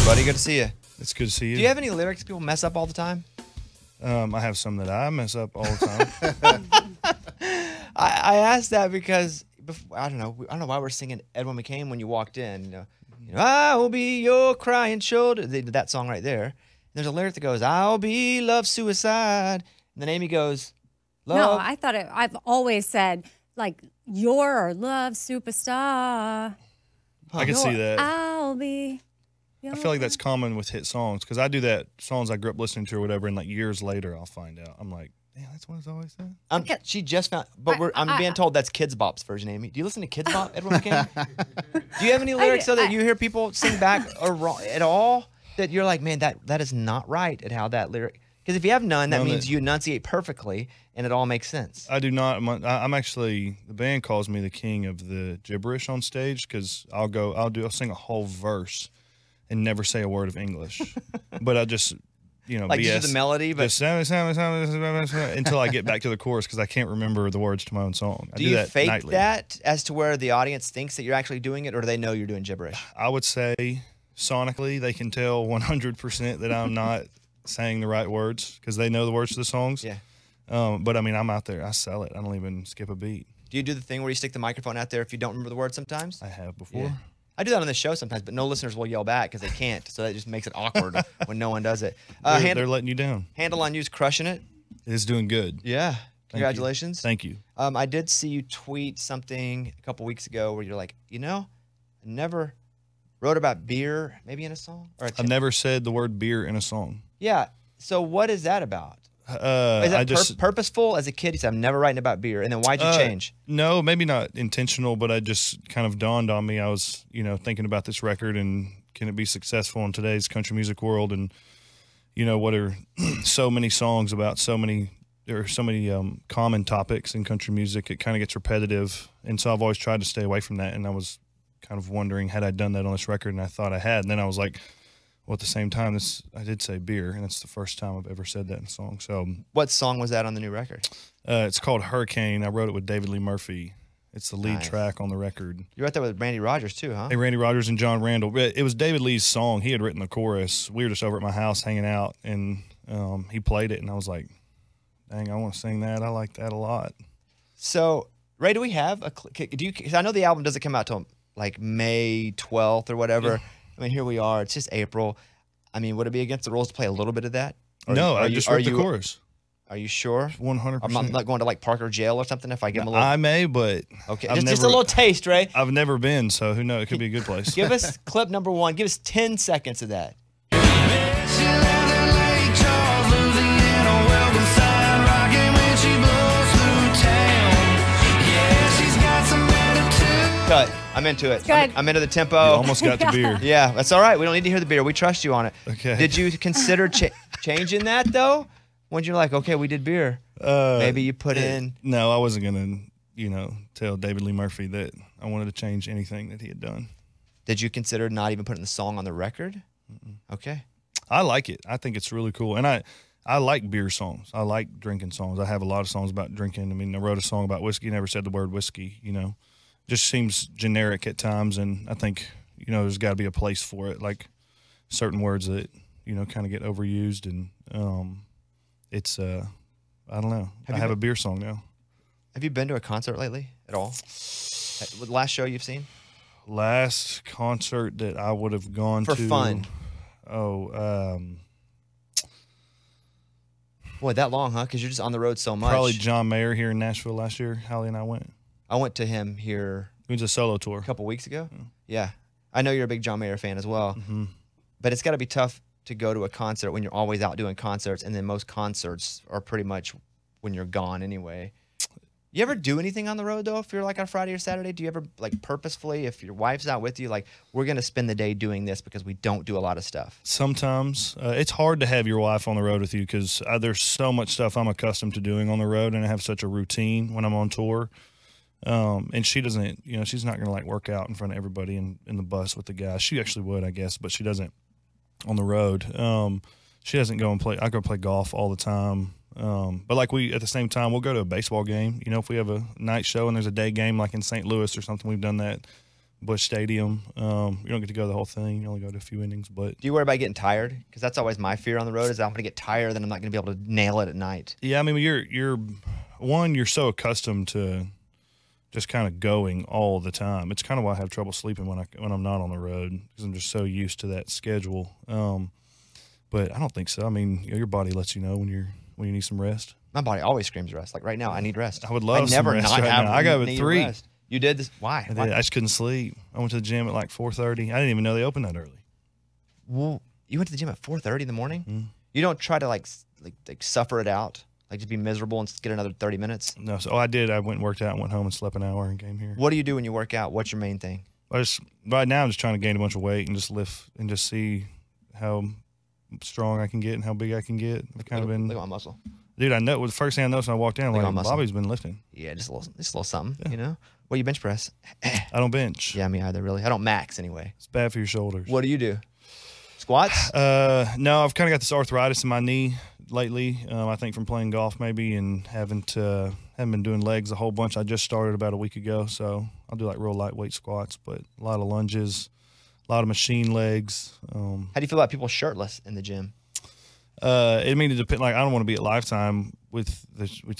Buddy, good to see you. It's good to see you. Do you have any lyrics people mess up all the time? I have some that I mess up all the time. I asked that because I don't know why we're singing Edwin McCain when you walked in. You know, I will be your crying shoulder. They did that song right there. There's a lyric that goes, "I'll be love suicide," and then Amy goes, "Love." No, I thought I've always said like your love superstar. I can see that. I'll be. I feel like that's common with hit songs because I do that songs I grew up listening to or whatever, and like years later I'll find out. I'm like, damn, that's what it's always said. She just found, but I'm being told that's Kids Bop's version. Amy, do you listen to Kids Bop, Edwin McCain? Do you have any lyrics though that you hear people sing back or wrong at all that you're like, man, that is not right at how that lyric? Because if you have none, that means you enunciate perfectly and it all makes sense. I do not. I'm actually, the band calls me the king of the gibberish on stage because I'll sing a whole verse and never say a word of English, but I just, like BS, just the melody, but until I get back to the chorus because I can't remember the words to my own song. Do you that fake nightly. that as to where the audience thinks that you're actually doing it, or do they know you're doing gibberish? I would say sonically they can tell 100% that I'm not saying the right words because they know the words to the songs. Yeah. But I mean, I'm out there. I sell it. I don't even skip a beat. Do you do the thing where you stick the microphone out there if you don't remember the words sometimes? I have before. Yeah. I do that on the show sometimes, but no listeners will yell back because they can't. So that just makes it awkward when no one does it. They're letting you down. Handle on You's crushing it. It is doing good. Yeah. Congratulations. Thank you. I did see you tweet something a couple weeks ago where you're like, I never wrote about beer maybe in a song. I've never said the word beer in a song. Yeah. So what is that about? Is that purposeful? As a kid, you said, I'm never writing about beer. And then why'd you change? No, maybe not intentional, but I just kind of dawned on me. I was, thinking about this record and can it be successful in today's country music world? And, what are so many songs about there are so many common topics in country music. It kind of gets repetitive. And so I've always tried to stay away from that. And I was kind of wondering, had I done that on this record? And I thought I had. And then I was like, well, at the same time, I did say beer, and it's the first time I've ever said that in a song. So, what song was that on the new record? It's called Hurricane. I wrote it with David Lee Murphy. It's the lead track on the record. You wrote that with Randy Rogers too, huh? Hey, Randy Rogers and John Randall. It was David Lee's song. He had written the chorus. We were just over at my house hanging out, and he played it, and I was like, dang, I want to sing that. I like that a lot. So, Ray, do we have a? Because I know the album doesn't come out till like May 12th or whatever. Yeah. I mean, here we are. It's just April. I mean, would it be against the rules to play a little bit of that? No, I just wrote the chorus. Are you sure? 100%. I'm not going to like Parker Jail or something if I give him a little. I may, but okay, just a little taste, Ray. I've never been, so who knows? It could be a good place. Give us clip number 1. Give us 10 seconds of that. Cut. I'm into it. I'm into the tempo. You almost got to beer. Yeah, that's all right. We don't need to hear the beer. We trust you on it. Okay. Did you consider changing that, though? When you're like, okay, we did beer. Maybe you put in. No, I wasn't going to, tell David Lee Murphy that I wanted to change anything that he had done. Did you consider not even putting the song on the record? Okay. I like it. I think it's really cool. And I like beer songs. I like drinking songs. I have a lot of songs about drinking. I mean, I wrote a song about whiskey, never said the word whiskey, Just seems generic at times, and I think, there's got to be a place for it, like certain words that, kind of get overused, and it's, I don't know. I have a beer song now. Have you been to a concert lately at all? The last show you've seen? Last concert that I would have gone to. For fun. Boy, that long, huh? Because you're just on the road so much. Probably John Mayer here in Nashville last year. Hallie and I went. I went to him here. It was a solo tour. A couple weeks ago? Yeah. I know you're a big John Mayer fan as well. Mm-hmm. But it's got to be tough to go to a concert when you're always out doing concerts, and then most concerts are pretty much when you're gone anyway. You ever do anything on the road, though, if you're like on Friday or Saturday? Do you ever, like, purposefully, if your wife's out with you, like, we're going to spend the day doing this because we don't do a lot of stuff? Sometimes. It's hard to have your wife on the road with you because there's so much stuff I'm accustomed to doing on the road, and I have such a routine when I'm on tour. And she doesn't, she's not going to, like, work out in front of everybody in the bus with the guys. She actually would, I guess, but she doesn't on the road. She doesn't go and play. I go play golf all the time. But like at the same time, we'll go to a baseball game. If we have a night show and there's a day game like in St. Louis or something, we've done that Busch Stadium. You don't get to go the whole thing. You only go to a few innings. But Do you worry about getting tired? Because that's always my fear on the road is that I'm going to get tired, then I'm not going to be able to nail it at night. yeah, I mean, you're so accustomed to just kind of going all the time. It's kind of why I have trouble sleeping when I'm not on the road, because I'm just so used to that schedule. But I don't think so. I mean, your body lets you know when you need some rest. My body always screams rest. Like right now, I need rest. I would love I some never rest not right have now. I got it at need 3. rest. You did this? Why? I just couldn't sleep. I went to the gym at like 4:30. I didn't even know they opened that early. Well, you went to the gym at 4:30 in the morning? Mm-hmm. You don't try to like suffer it out? Like just be miserable and get another 30 minutes? No, so I did. I went and worked out and went home and slept an hour and came here. What do you do when you work out? What's your main thing? Right now, I'm just trying to gain a bunch of weight and just lift and just see how strong I can get and how big I can get. I've kind of been. Look at my muscle. Dude, I know. The first thing I noticed when I walked in, Look at like, my muscle. Bobby's been lifting. Yeah, just a little something, you know? What do you bench press? I don't bench. Yeah, me either, really. I don't max anyway. It's bad for your shoulders. What do you do? Squats? No, I've kind of got this arthritis in my knee lately. I think from playing golf maybe and haven't been doing legs a whole bunch. I just started about a week ago, so I'll do like real lightweight squats, but a lot of lunges, a lot of machine legs. How do you feel about people shirtless in the gym? It means it depends. Like I don't want to be at Lifetime with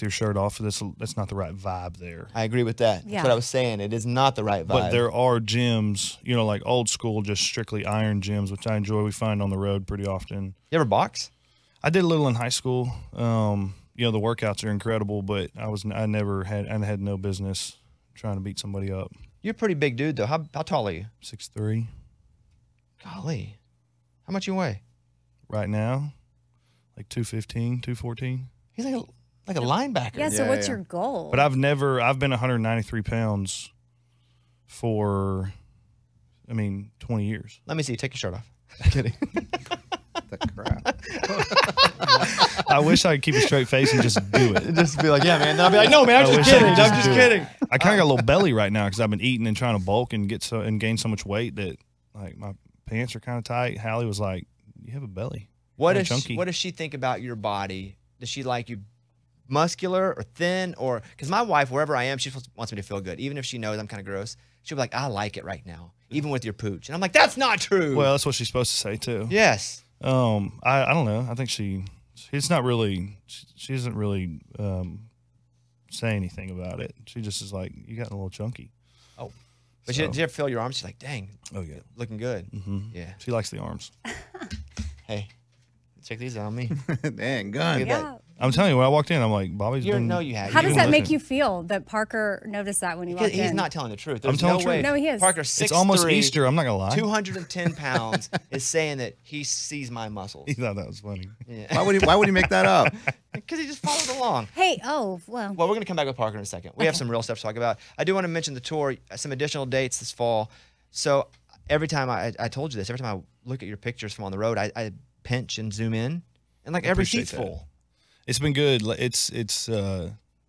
your shirt off. That's not the right vibe there. I agree with that. Yeah. That's what I was saying. It is not the right vibe. But there are gyms, like old school, just strictly iron gyms, which I enjoy. We find on the road pretty often. You ever box? I did a little in high school. The workouts are incredible, but I had no business trying to beat somebody up. You're a pretty big dude, though. How tall are you? 6'3". Golly. How much you weigh? Right now, like 215, 214. He's like a linebacker. Yeah, so what's your goal? But I've been 193 pounds for, 20 years. Let me see. Take your shirt off. I'm kidding. The crap. I wish I could keep a straight face and just do it. Just be like, yeah, man. Then I'll be like, no, man, I'm I just wish I kidding. could I'm just just do it. kidding. I kind of got a little belly right now because I've been eating and trying to bulk and gain so much weight that like my pants are kind of tight. Hallie was like, "You have a belly." What chunky. does she think about your body? Does she like you muscular or thin? Or because my wife, wherever I am, she wants me to feel good, even if she knows I'm kind of gross. She'll be like, "I like it right now, even with your pooch," and I'm like, "That's not true." Well, that's what she's supposed to say too. yes. I don't know. I think she doesn't really say anything about it. She just is like, "You got a little chunky." Oh, but So- did you ever feel your arms? She's like, "Dang, Oh yeah. looking good." Mm-hmm. Yeah. She likes the arms. Hey, check these out on me. Dang, gun. Look at yeah. I'm telling you, when I walked in, I'm like, Bobby's You been. know you have. How You does didn't that make listen. you feel that Parker noticed that when you walked in? He's not telling the truth. I'm There's telling no the way. truth. No, he is. Parker, 6'3", It's almost Easter. I'm not gonna lie. 210 pounds, is saying that he sees my muscles. He thought that was funny. Yeah. Why would he make that up? Because he just followed along. Hey, oh, well. Well, we're going to come back with Parker in a second. We have some real stuff to talk about. I do want to mention the tour, some additional dates this fall. So every time I told you this, every time I look at your pictures from on the road, I pinch and zoom in, and like every appreciate seat's that. full. It's been good. It's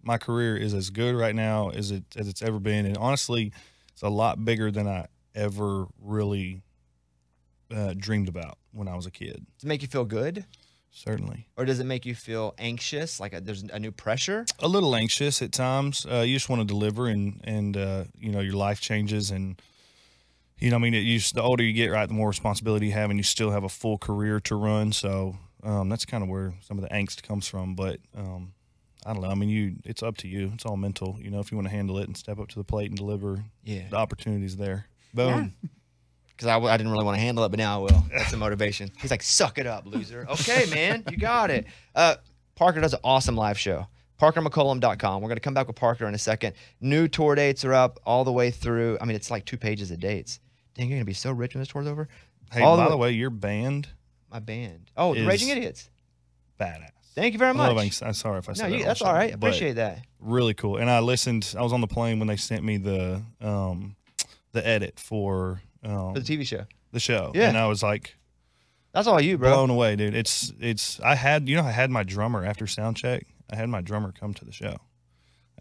my career is as good right now as it's ever been, and honestly, it's a lot bigger than I ever really dreamed about when I was a kid. Does it make you feel good? Certainly. Or does it make you feel anxious, like there's a new pressure? A little anxious at times. You just want to deliver, and your life changes, and the older you get, right, the more responsibility you have, and you still have a full career to run. So that's kind of where some of the angst comes from. But I don't know. I mean, it's up to you. It's all mental. If you want to handle it and step up to the plate and deliver, Yeah. the opportunity's there. Boom. Because I didn't really want to handle it, but now I will. That's the motivation. He's like, suck it up, loser. Okay, man, you got it. Parker does an awesome live show. ParkerMcCollum.com. We're going to come back with Parker in a second. New tour dates are up all the way through. I mean, it's like 2 pages of dates. Dang, you're going to be so rich when this tour's over. Hey, All by the way, your band, My band. Oh, the is Raging Idiots. badass. Thank you very much. I'm sorry if I No, said that. that's all right. Appreciate that. Really cool. And I listened. I was on the plane when they sent me the edit for For the TV show. the show. Yeah. And I was like That's all you, bro. blown away, dude. I had my drummer after sound check. I had my drummer come to the show.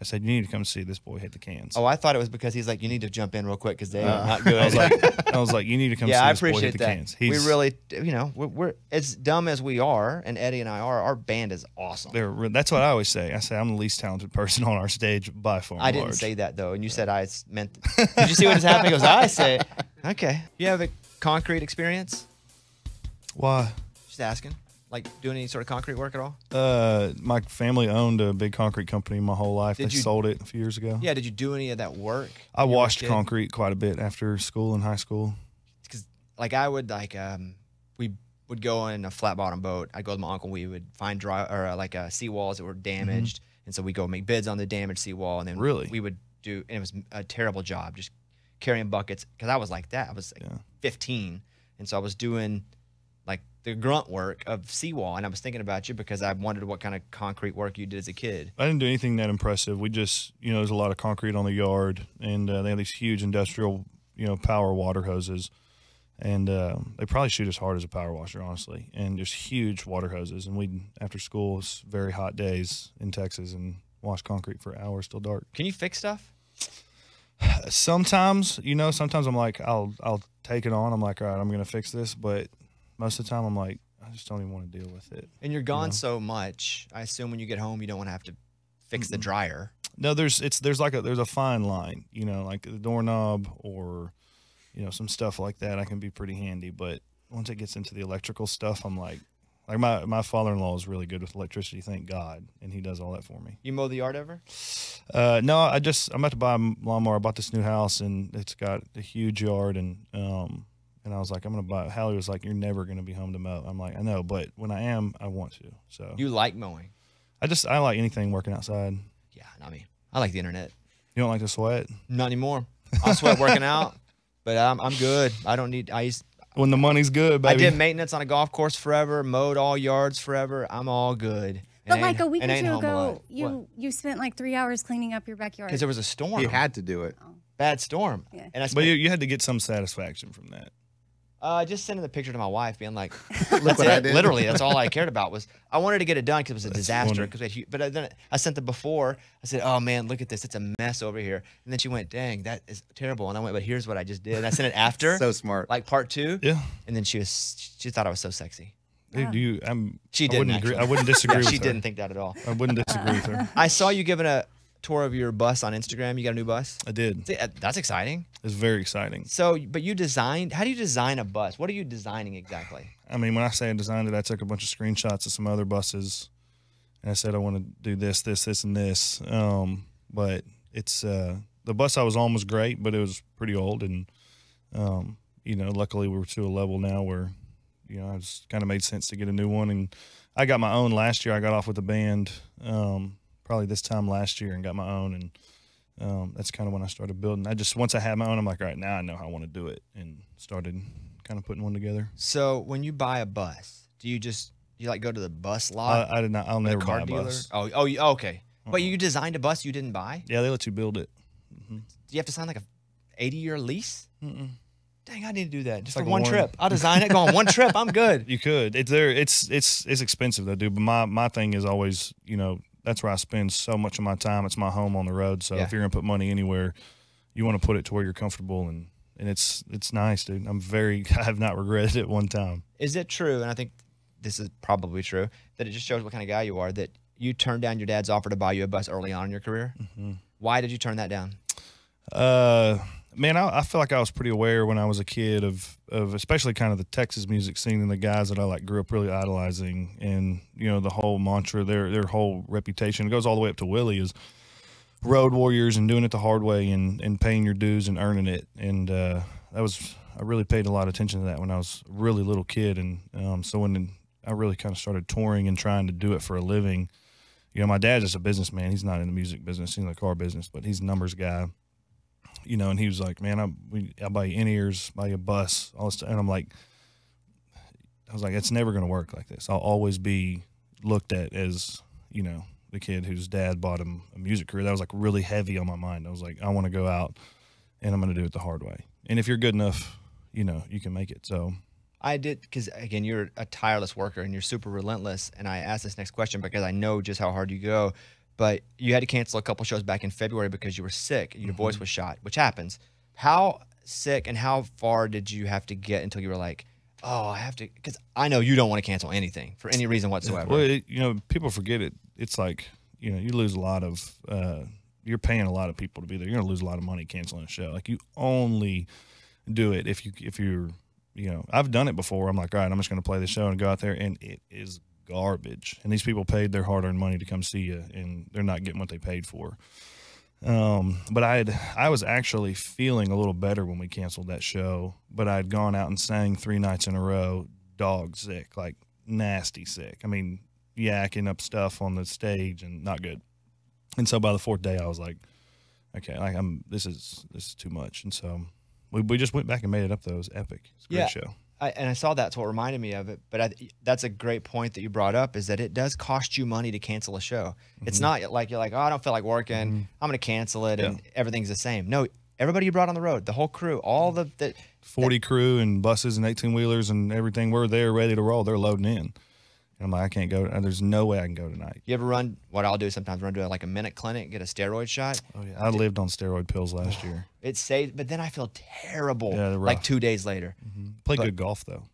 I said, you need to come see this boy hit the cans. Oh, I thought it was because he's like, you need to jump in real quick because they are not good. I was like, you need to come see I this boy hit appreciate the that. cans. We really, we're as dumb as we are, and Eddie and I are. Our band is awesome. That's what I always say. I say I'm the least talented person on our stage by far. I didn't say that though, and you said I meant. Did you see what just happened? He goes, I say, okay. You have a concrete experience? Why? Just asking. Like doing any sort of concrete work at all? My family owned a big concrete company my whole life. They sold it a few years ago. Yeah. Did you do any of that work? I washed concrete quite a bit after school in high school. Because like I would we would go in a flat bottom boat. I'd go with my uncle. We would find seawalls that were damaged, and so we go make bids on the damaged seawall, and then we would do. And it was a terrible job, just carrying buckets. Because I was like that. I was like 15, and so I was doing like the grunt work of seawall, and I was thinking about you because I wondered what kind of concrete work you did as a kid. I didn't do anything that impressive. We just, there's a lot of concrete on the yard, and they have these huge industrial, power water hoses, and they probably shoot as hard as a power washer, honestly, and just huge water hoses. And we'd, after school, it's very hot days in Texas, and wash concrete for hours till dark. Can you fix stuff? Sometimes, sometimes I'm like, I'll take it on. I'm like, all right, I'm going to fix this, but most of the time, I'm like, I just don't even want to deal with it. And you're gone so much. I assume when you get home, you don't want to have to fix the dryer. No, there's a fine line. Like the doorknob or, some stuff like that. I can be pretty handy. But once it gets into the electrical stuff, I'm like my father-in-law is really good with electricity. Thank God, and he does all that for me. You mow the yard ever? No, I'm about to buy a lawnmower. I bought this new house, and it's got a huge yard, and I was like, I'm going to buy it. Hallie was like, you're never going to be home to mow. I'm like, I know, but when I am, I want to. So you like mowing? I like anything working outside. Yeah, not me. I like the internet. You don't like to sweat? Not anymore. I sweat working out, but I'm good. I don't need. When the money's good, baby. I did maintenance on a golf course forever, mowed all yards forever. I'm all good. But like a week or two ago, you spent like 3 hours cleaning up your backyard. Because there was a storm. You had to do it. Bad storm. Yeah. And but you had to get some satisfaction from that. Just sending the picture to my wife, being like, "Look what I did." Literally, that's all I cared about was I wanted to get it done because it was a disaster. But then I sent the before. I said, "Oh man, look at this! It's a mess over here." And then she went, "Dang, that is terrible." And I went, "But here's what I just did." And I sent it after. So smart. Like part 2. Yeah. And then she thought I was so sexy. Dude, She didn't. I wouldn't disagree with her. She didn't think that at all. I wouldn't disagree with her. I saw you giving a tour of your bus on Instagram. You got a new bus? I did. That's exciting. It's very exciting. So, but how do you design a bus? What are you designing exactly? I mean, when I say I designed it, I took a bunch of screenshots of some other buses, and I said I want to do this, this, this, and this. But it's the bus I was on was great, but it was pretty old, and luckily we're to a level now where it was kind of made sense to get a new one. And I got my own last year. I got off with a band probably this time last year and got my own, and that's kind of when I started building. Once I had my own, I'm like, all right, now I know how I want to do it, and started kind of putting one together. So when you buy a bus, do you like go to the bus lot? I did not. I'll never buy a bus. Oh, okay. But you designed a bus you didn't buy? Yeah, they let you build it. Do you have to sign like a 80-year lease? Mm-mm. Dang, I need to do that just for one trip. I'll design it. Go on one trip. I'm good. You could. It's expensive though, dude. But my thing is always, that's where I spend so much of my time. It's my home on the road. So if you're gonna put money anywhere, you want to put it to where you're comfortable, and it's nice, dude. I have not regretted it one time. Is it true? And I think this is probably true, that it just shows what kind of guy you are, that you turned down your dad's offer to buy you a bus early on in your career? Mm-hmm. Why did you turn that down? Man, I feel like I was pretty aware when I was a kid of especially kind of the Texas music scene and the guys that I grew up really idolizing, and the whole mantra, their whole reputation, it goes all the way up to Willie, is road warriors and doing it the hard way and paying your dues and earning it. And I really paid a lot of attention to that when I was a really little kid, and so when I really kind of started touring and trying to do it for a living, my dad's just a businessman. He's not in the music business, he's in the car business, but he's a numbers guy. And he was like, man, I'll buy you in-ears, buy you a bus, all this stuff. And I was like, it's never going to work like this. I'll always be looked at as, the kid whose dad bought him a music career. That was really heavy on my mind. I was like, I want to go out and I'm going to do it the hard way. And if you're good enough, you can make it. So I did, because again, you're a tireless worker and you're super relentless. And I asked this next question because I know just how hard you go. but you had to cancel a couple shows back in February because you were sick. Your voice was shot, which happens. How sick and how far did you have to get until you were like, oh, I have to? Because I know you don't want to cancel anything for any reason whatsoever. Well, people forget it. It's like, you lose a lot of, you're paying a lot of people to be there. You're going to lose a lot of money canceling a show. Like, you only do it if you're, I've done it before. I'm like, all right, I'm just going to play the show and go out there, and it is garbage. And these people paid their hard-earned money to come see you, and they're not getting what they paid for. But I was actually feeling a little better when we canceled that show, but I had gone out and sang 3 nights in a row, dog sick, like nasty sick. I mean, yakking up stuff on the stage and not good. And so by the 4th day, I was like, okay, this is too much. And so we just went back and made it up, though. It was epic. It's a great show. I saw that's what reminded me of it. But that's a great point that you brought up, is that it does cost you money to cancel a show. It's not like you're like, oh, I don't feel like working. I'm going to cancel it, and everything's the same. No, everybody you brought on the road, the whole crew, all the 40 crew and buses and 18-wheelers and everything, we're there ready to roll. They're loading in. And I'm like, I can't go. There's no way I can go tonight. You ever run, what I'll do sometimes, run to like a minute clinic, get a steroid shot? Oh, yeah. I lived on steroid pills last year. It saved, but then I feel terrible they're rough. like 2 days later. Play good golf, though.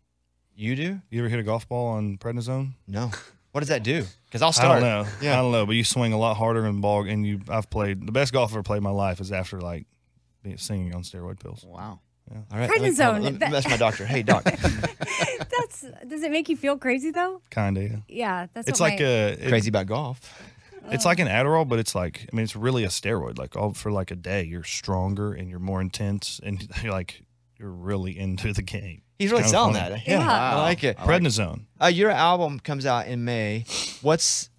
You do? You ever hit a golf ball on prednisone? No. What does that do? Because I'll start. I don't know. Yeah. I don't know, but you swing a lot harder in the ball, and I've played, the best golf I've ever played in my life is after like singing on steroid pills. Wow. Yeah. All right. Prednisone. That's my doctor. Hey, doc. Does it make you feel crazy though? Kinda, yeah. Yeah, that's It's what like Crazy about golf. it's like an Adderall, but it's like, it's really a steroid. Like for like a day, you're stronger and you're more intense, and you're really into the game. He's really selling funny. that. Yeah. I like it. Prednisone. Your album comes out in May. What's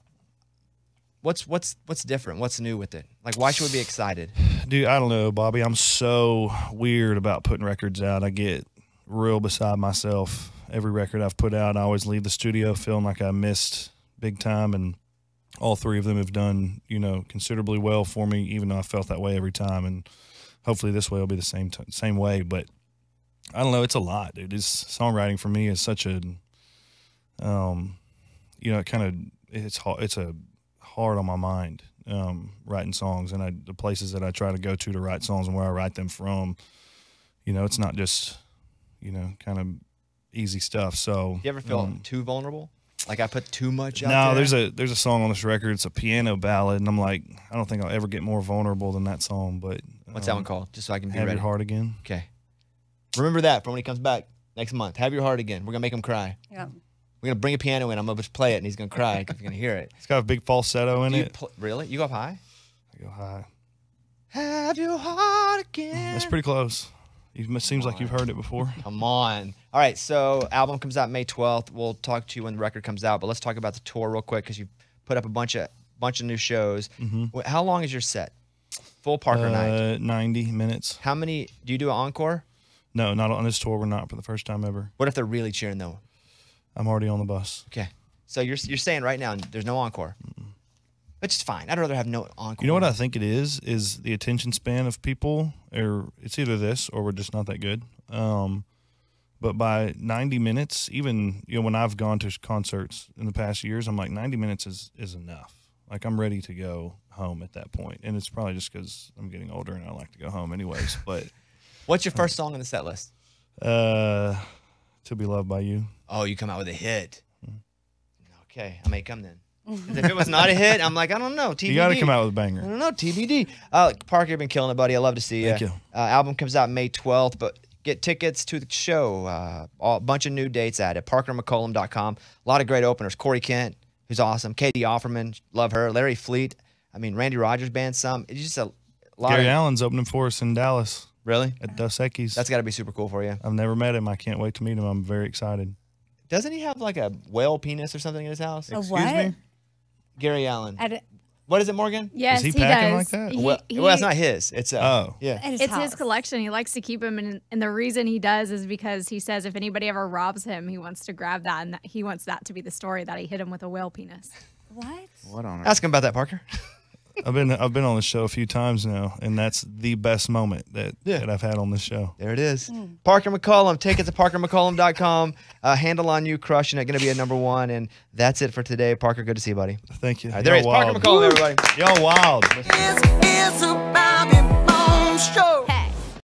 different? What's new with it? Like, why should we be excited? Dude, I don't know, Bobby. I'm so weird about putting records out. I get real beside myself. Every record I've put out, I always leave the studio feeling like I missed big time, and all 3 of them have done, considerably well for me, even though I felt that way every time. And hopefully this way will be the same way. But I don't know. It's a lot, dude. Songwriting for me is such a, it's hard on my mind, writing songs, and the places that I try to go to write songs and where I write them from, it's not just, kind of easy stuff. So You ever feel too vulnerable? Like I put too much out no, there? there's a song on this record. It's a piano ballad, and I'm like, I don't think I'll ever get more vulnerable than that song. But What's that one called? Just so I can be Have ready. Your Heart Again. Okay. Remember that for when he comes back next month. Have Your Heart Again. We're going to make him cry. Yeah. We're going to bring a piano in. I'm going to just play it, and he's going to cry because you're going to hear it. It's got a big falsetto in it. Really? You go up high? I go high. Have your heart again. It's pretty close. It seems like you've heard it before. Come on. All right, so album comes out May 12th. We'll talk to you when the record comes out, but let's talk about the tour real quick because you put up a bunch of new shows. How long is your set? Full Parker night? 90 minutes. How many? Do you do an encore? No, not on this tour. We're not for the first time ever. What if they're really cheering though? I'm already on the bus. Okay, so you're saying right now there's no encore, which is fine. I'd rather have no encore. You know what I think it is the attention span of people, or it's either this or we're just not that good. But by 90 minutes, even when I've gone to concerts in the past years, I'm like 90 minutes is enough. Like I'm ready to go home at that point, and it's probably just because I'm getting older and I like to go home anyways. But what's your first song on the set list? To Be Loved by You. Oh, you come out with a hit. Okay, I may come then. 'Cause if it was not a hit, I'm like, I don't know. TBD. You got to come out with a I banger. don't know. TBD. Parker, you've been killing it, buddy. I love to see you. Thank you. Album comes out May 12th, but get tickets to the show. A bunch of new dates at parkermccollum.com. A lot of great openers. Corey Kent, who's awesome. Katie Offerman, love her. Larry Fleet. I mean, Randy Rogers band. It's just a lot. Gary Allen's opening for us in Dallas. Really? At Dos Equis. That's got to be super cool for you. I've never met him. I can't wait to meet him. I'm very excited. Doesn't he have like a whale penis or something in his house? A what? Gary Allen. At What is it, Morgan? Yes, Is he packing does. like that? Well, it's not his. It's Oh. yeah. his It's house. his collection. He likes to keep them, and the reason he does is because he says if anybody ever robs him, he wants to grab that, and he wants that to be the story that he hit him with a whale penis. What? What on earth? Ask him about that, Parker. I've been on the show a few times now, and that's the best moment that I've had on this show. There it is. Parker McCollum. Tickets at parkermccollum.com. Handle on You, crushing it. Going to be at #1. And that's it for today. Parker, good to see you, buddy. Thank you. All right, there he is. Parker McCollum, everybody. Y'all wild. It's a Bobby Bones Show.